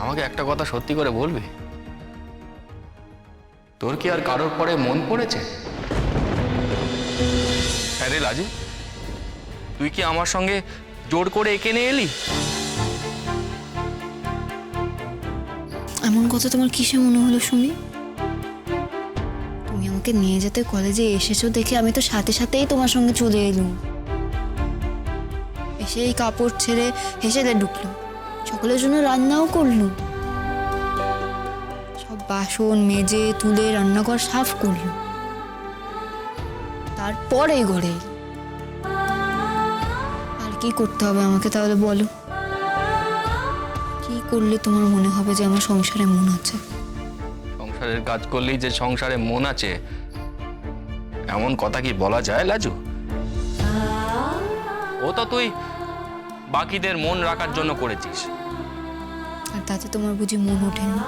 আমাকে একটা কথা সত্যি করে বলবি, তোর কি আর কারোর পরে মন পড়েছে? হ্যাঁ রে লাজু, তুই কি আমার সঙ্গে জোর করে এঁকে নিয়ে এলি? এমন কথা তোমার কিসে মনে হলো শুনি? তুমি আমাকে নিয়ে যেতে কলেজে এসেছো দেখে আমি তো সাথে সাথেই তোমার সঙ্গে চলে এলুম। এসে এই কাপড় ছেড়ে হেসেলে ঢুকলো, সকলের জন্য রান্নাও করলো, সব বাসন মেজে তুলে রান্নাঘর সাফ করলো, তারপরে ঘরে এলো। আর কি করতে হবে আমাকে তাহলে বলো? কি করলে তোমার মনে হবে যে আমার সংসারে মন আছে? সংসারের কাজ করলেই যে সংসারে মন আছে এমন কথা কি বলা যায় লাজু? ও তো তুই বাকিদের মন রাখার জন্য করেছিস। আর তাতে তোমার বুঝি মন ওঠেনি?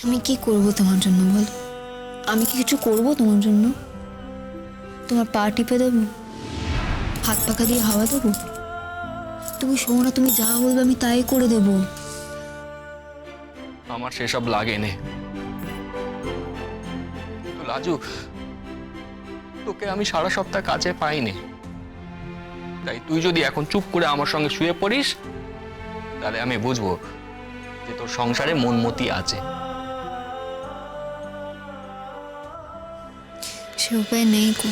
আমি কি করব তোমার জন্য বল? আমি কি কিছু করব তোমার জন্য? তোমার পা টিপে দেবো, হাত পাখা দিয়ে হাওয়া দেবো? তুমি শোনো না, তুমি যা বলবে আমি তাই করে দেব। আমার সেসব লাগে নে। তো লাজু, তোকে আমি সারা সপ্তাহ কাছে পাইনি, তাই তুই যদি এখন চুপ করে আমার সঙ্গে শুয়ে পড়িস তাহলে আমি বুঝবো যে তোর সংসারে মনমতি আছে। সে উপায় নেই গো।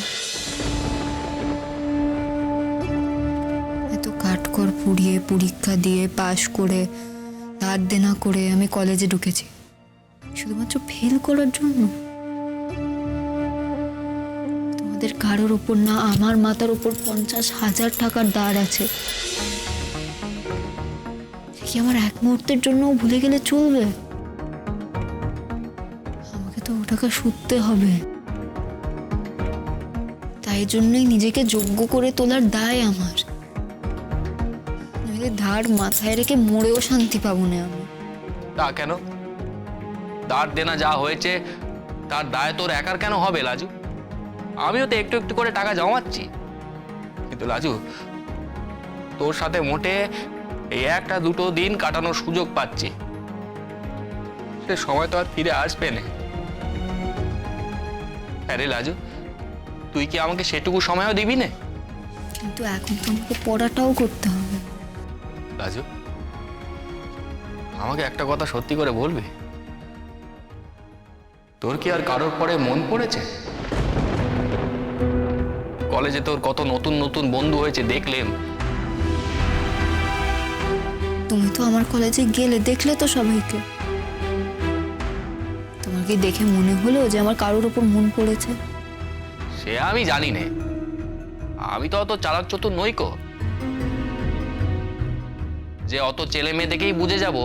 এত কাঠখড় পুড়িয়ে পরীক্ষা দিয়ে পাশ করে ধার দেনা করে আমি কলেজে ঢুকেছি শুধুমাত্র ফেল করার জন্য? তোমাদের কারোর ওপর না আমার মাথার ওপর 50,000 টাকার দাঁড় আছে। সে কি আমার এক মুহূর্তের জন্য ভুলে গেলে চলবে? আমাকে তো ও টাকা শুধতে হবে। তাই জন্যই নিজেকে যোগ্য করে তোলার দায় আমার। নইলে ধার মাথায় রেখে মরেও শান্তি পাবো না আমি। তা কেন? তার দেনা যা হয়েছে তার দায় তোর একার কেন হবে লাজু? আমিও তো একটু একটু করে টাকা জমাচ্ছি, কিন্তু লাজু তোর সাথে মোটে এই একটা দুটো দিন কাটানোর সুযোগ পাচ্ছি, সে সময় তো আর ফিরে আসবে না। আরে লাজু, তুই কি আমাকে সেটুকু সময়ও দিবি না? কিন্তু এখন তো আমাকে পড়াটাও করতে হবে। রাজু, আমাকে একটা কথা সত্যি করে বলবি, তোর কি আর কারোর পরে মন পড়েছে? কলেজে তোর কত নতুন নতুন বন্ধু হয়েছে দেখলেন। তুমি তো আমার কলেজে গেলে, দেখলে তো সবাইকে। তোমার কি দেখে মনে হলো যে আমার কারোর ওপর মন পড়েছে? সে আমি জানি না, আমি তো অত চালাক চতুর নই কো যে অত ছেলে মেয়ে দেখেই বুঝে যাব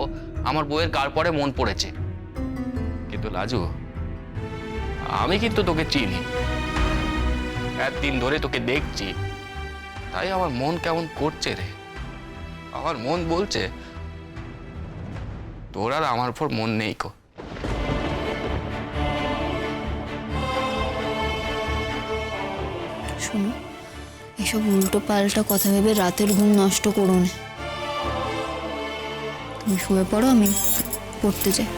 আমার বউয়ের কার পরে মন পড়েছে। কিন্তু লাজু, আমি কিন্তু তোকে চিনি, একদিন ধরে তোকে দেখছি, তাই আমার মন কেমন করছে রে। আমার মন বলছে তোর আর আমার উপর মন নেই কো। শোনো, এসব উল্টো পাল্টা কথা ভেবে রাতের ঘুম নষ্ট করো না। তুমি শুয়ে পড়ো, আমি পড়তে যাই।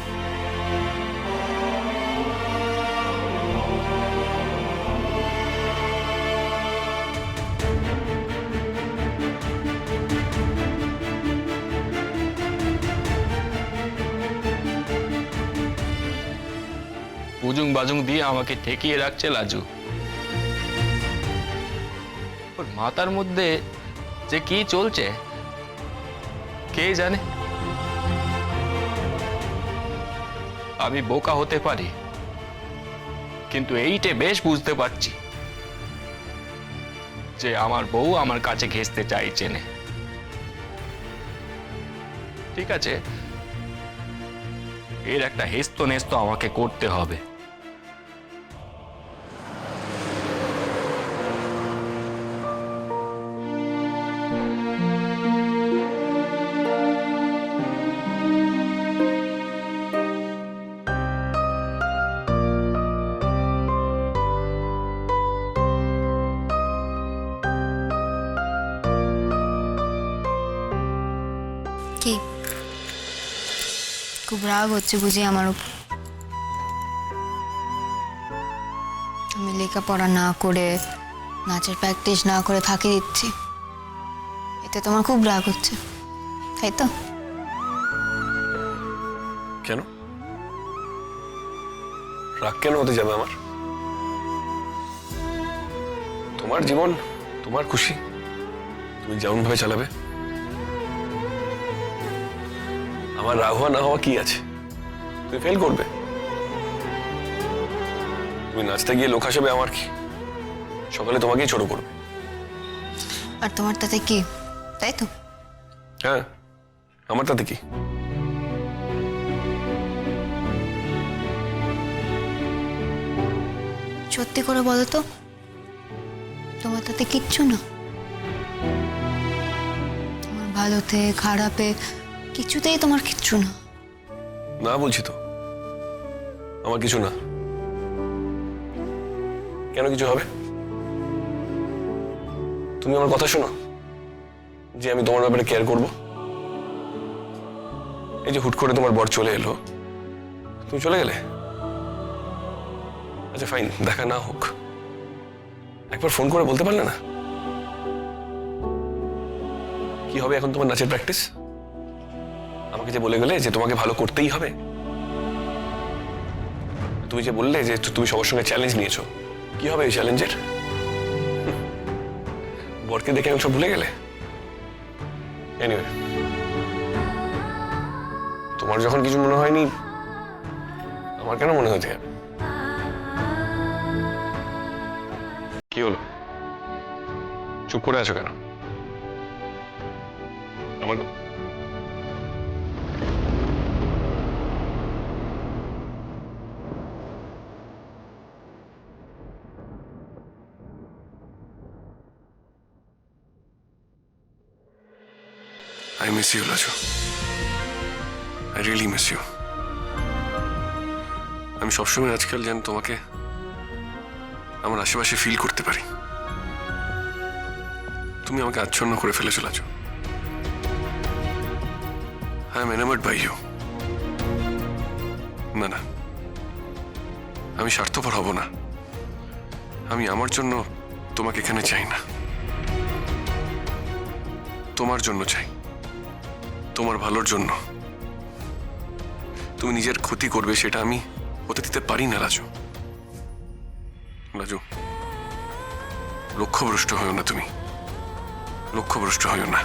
বুজুং বাজুং দিয়ে আমাকে ঠেকিয়ে রাখছে লাজু। ওর মাথার মধ্যে যে কি চলছে কে জানে। আমি বোকা হতে পারি, কিন্তু এইটে বেশ বুঝতে পারছি যে আমার বউ আমার কাছে ঘেঁষতে চাইছে না। ঠিক আছে, এর একটা হেস্ত নেস্ত আমাকে করতে হবে। কি খুব রাগ হচ্ছে বুঝি আমার উপর? আমি লেখাপড়া না করে, নাচের প্র্যাকটিস না করে ফাঁকি দিচ্ছি, এতে তোমার খুব রাগ হচ্ছে, তাই তো? কেন? রাগ কেন হতে যাবে আমার? তোমার জীবন, তোমার খুশি, তুমি যেমন ভাবে চালাবে। আমার রাগ হওয়া না হওয়া কি আছে? তুমি ফেল করবে, তুমি নাচতে গিয়ে লোক হাসবে, আমার কি? সকালে তোমাকেই ছোট করবে। আর তোমার তাতে কি, তাই তো? হ্যাঁ, আমার তাতে কি? সত্যি করে বলো তো, তোমার তাতে কিচ্ছু না? তোমার ভালোতে খারাপে কিছুতেই তোমার কিচ্ছু না? না বলছি তো, আমার কিছু না। কেন কিছু হবে? তুমি আমার কথা শোনো যে আমি তোমার ব্যাপারে কেয়ার করব। এই যে হুট করে তোমার বর চলে এলো, তুমি চলে গেলে। আচ্ছা ফাইন, দেখা না হোক, একবার ফোন করে বলতে পারলে না কি হবে এখন তোমার নাচের প্র্যাকটিস? আমাকে যে বলে গেলে যে তোমাকে ভালো করতেই হবে। তুমি যে বললে যে তুমি সবার সঙ্গে চ্যালেঞ্জ নিয়েছো, কি হবে এই চ্যালেঞ্জের? বরকে দেখে আমি সব ভুলে গেলে? এনিওয়ে, তোমার যখন কিছু মনে হয়নি, আমার কেন মনে হতে যাবে? কি হলো, চুপ করে আছো কেন? আমার I miss you, Laju. I really miss you. আমি সবসময় আজকাল যেন তোমাকে আমার আশেপাশে ফিল করতে পারি। তুমি আমাকে আচ্ছন্ন করে ফেলেছো, লাজু। I am enamored by you. না না, আমি স্বার্থপর হব না। আমি আমার জন্য তোমাকে এখানে চাই না, তোমার জন্য চাই, তোমার ভালোর জন্য। তুমি নিজের ক্ষতি করবে সেটা আমি হতে দিতে পারি না, রাজু। রাজু, লক্ষ্যভ্রষ্ট হও না, তুমি লক্ষ্যভ্রষ্ট হও না।